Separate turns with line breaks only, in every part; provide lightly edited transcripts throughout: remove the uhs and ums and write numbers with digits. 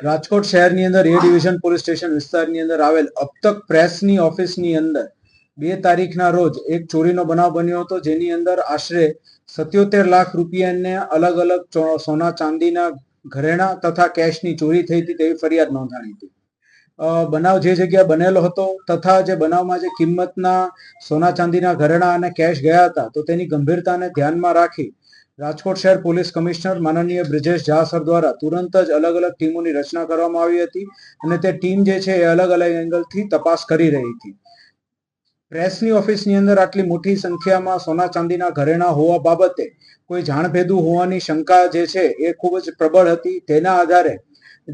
રાજકોટ શહેરની અંદર એ division police station વિસ્તારની અંદર આવેલ અબતક પ્રેસની ઓફિસની અંદર 2 તારીખના રોજ એક ચોરીનો બનાવ બન્યો હતો, જેની અંદર આશરે 77 લાખ રૂપિયાને અલગ અલગ સોના ચાંદીના ઘરેણા તથા કેશની ચોરી થઈ હતી તેવી ફરિયાદ નોંધાણી હતી. બનાવ જે જગ્યાએ બનેલો હતો તથા જે બનાવમાં જે કિંમતના સોના ચાંદીના ઘરેણા અને કેશ ગયા હતા, તો તેની ગંભીરતાને ધ્યાનમાં રાખી રાજકોટ શહેર પોલીસ કમિશનર માનનીય બ્રિજેશ ઝા સર દ્વારા તુરંત જ અલગ અલગ ટીમોની રચના કરવામાં આવી હતી અને તે ટીમ જે છે એ અલગ અલગ એંગલથી તપાસ કરી રહી હતી. પ્રેસની ઓફિસની અંદર આટલી મોટી સંખ્યામાં સોના ચાંદીના ઘરેણા હોવા બાબતે કોઈ જાણભેદુ હોવાની શંકા જે છે એ ખૂબ જ પ્રબળ હતી. તેના આધારે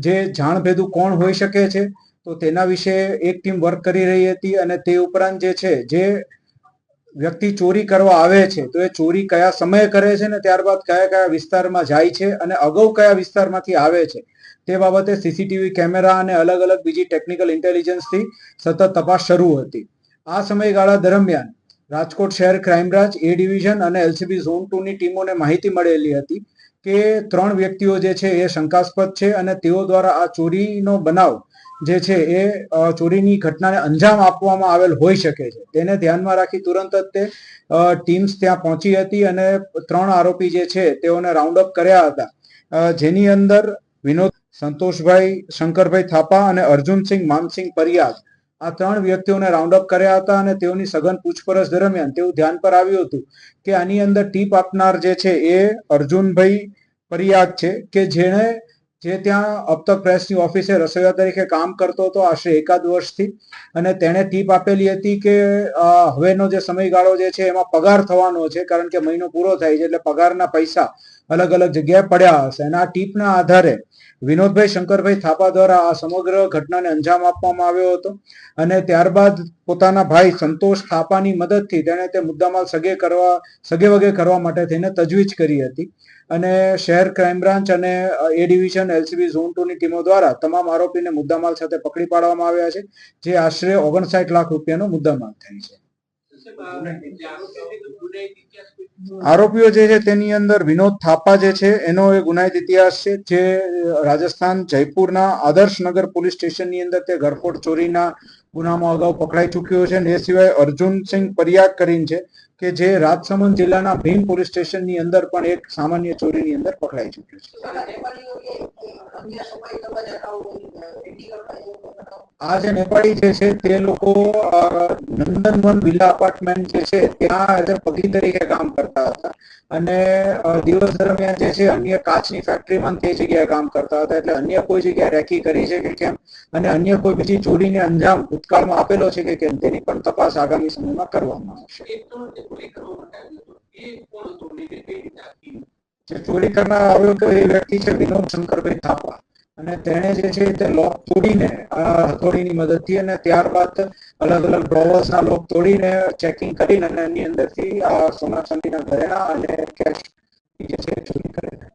જે જાણભેદુ કોણ હોઈ શકે છે તો તેના વિશે એક ટીમ વર્ક કરી રહી હતી અને તે ઉપરાંત જે છે જે વ્યક્તિ ચોરી કરવા આવે છે તો એ ચોરી કયા સમયે કરે છે ને ત્યારબાદ કયા કયા વિસ્તારમાં જાય છે અને અગાઉ કયા વિસ્તારમાંથી આવે છે તે બાબતે સીસીટીવી કેમેરા અને અલગ અલગ બીજી ટેકનિકલ ઇન્ટેલિજન્સથી સતત તપાસ શરૂ હતી. આ સમયગાળા દરમિયાન રાજકોટ શહેર ક્રાઇમ બ્રાન્ચ એ ડિવિઝન અને એલસીબી ઝોન 2 ની ટીમોને માહિતી મળેલી હતી કે 3 વ્યક્તિઓ જે છે એ શંકાસ્પદ છે અને તેઓ દ્વારા આ ચોરીનો બનાવ જે છે એ ચોરીની ઘટનાને અંજામ આપવામાં આવેલ હોઈ શકે છે. તેને ધ્યાનમાં રાખી તુરંત જ તે ટીમ્સ ત્યાં પહોંચી હતી અને 3 આરોપી જે છે તેઓને રાઉન્ડ અપ કર્યા હતા, જેની અંદર વિનોદ, સંતોષભાઈ શંકરભાઈ થાપા અને અર્જુનસિંહ માનસિંહ પરિયાદ આ 3 વ્યક્તિઓને રાઉન્ડ અપ કર્યા હતા અને તેઓની સઘન પૂછપરછ દરમિયાન તેવું ધ્યાન પર આવ્યું હતું કે આની અંદર ટીપ આપનાર જે છે એ અર્જુનભાઈ પરિયાદ છે કે જેણે જે ત્યાં અબતક પ્રેસની ઓફિસે રસોઈયા તરીકે કામ કરતો હતો આશરે 1 વર્ષથી, અને તેણે ટીપ આપેલી હતી કે હવેનો જે સમયગાળો જે છે એમાં પગાર થવાનો છે, કારણ કે મહિનો પૂરો થાય છે એટલે પગારના પૈસા અલગ અલગ જગ્યાએ પડ્યા હશે. અને આ ટીપના આધારે વિનોદભાઈ શંકરભાઈ થાપા દ્વારા આ સમગ્ર ઘટનાને અંજામ આપવામાં આવ્યો હતો અને ત્યારબાદ પોતાના ભાઈ સંતોષ થાપાની મદદથી તેણે તે મુદ્દામાલ સગે વગે કરવા માટે થઈને તજવીજ કરી હતી અને શહેર ક્રાઇમ બ્રાન્ચ અને એ ડિવિઝન એલસીબી ઝોન 2 ની ટીમો દ્વારા તમામ આરોપીને મુદ્દામાલ સાથે પકડી પાડવામાં આવ્યા છે, જે આશરે 59 લાખ રૂપિયાનો મુદ્દામાલ થાય છે. આરોપીઓ જે છે તેની અંદર વિનોદ થાપા જે છે એનો એક ગુનાહિત ઇતિહાસ છે, જે રાજસ્થાન જયપુરના આદર્શનગર પોલીસ સ્ટેશનની અંદર તે ઘરફોડ ચોરીના ગુનામાં અગાઉ પકડાઈ ચૂક્યો છે. એ સિવાય અર્જુનસિંહ પરિયાદ કરીને છે કે જે રાજસમંદ જિલ્લાના ભીમ પોલીસ સ્ટેશનની અંદર પણ એક સામાન્ય ચોરીની અંદર પકડાઈ ચૂક્યો છે. આ જે નેપાળી જે છે તે લોકો નંદનવન વિલા અપાર્ટમેન્ટ જે છે ત્યાં પગી તરીકે કામ કરતા હતા અને દિવસ દરમિયાન જે છે અન્ય કાચની ફેક્ટરીમાં તે જગ્યાએ કામ કરતા હતા, એટલે અન્ય કોઈ જગ્યાએ રેકી કરી છે કે કેમ અને અન્ય કોઈ બીજી ચોરીને અંજામ ભૂતકાળમાં આપેલો છે કે કેમ તેની પણ તપાસ આગામી સમયમાં કરવામાં આવશે. જે ચોરી કરનાર આવ્યો તો એ વ્યક્તિ છે વિનોદ શંકરભાઈ થાપા અને તેણે જે છે તે લોક તોડીને હથોડીની મદદથી અને ત્યારબાદ અલગ અલગ ડ્રોવર્સના લોક તોડીને ચેકિંગ કરીને અને એની અંદરથી સોના ચાંદીના ઘરેણા અને કેશ જે છે ચોરી કરેલા.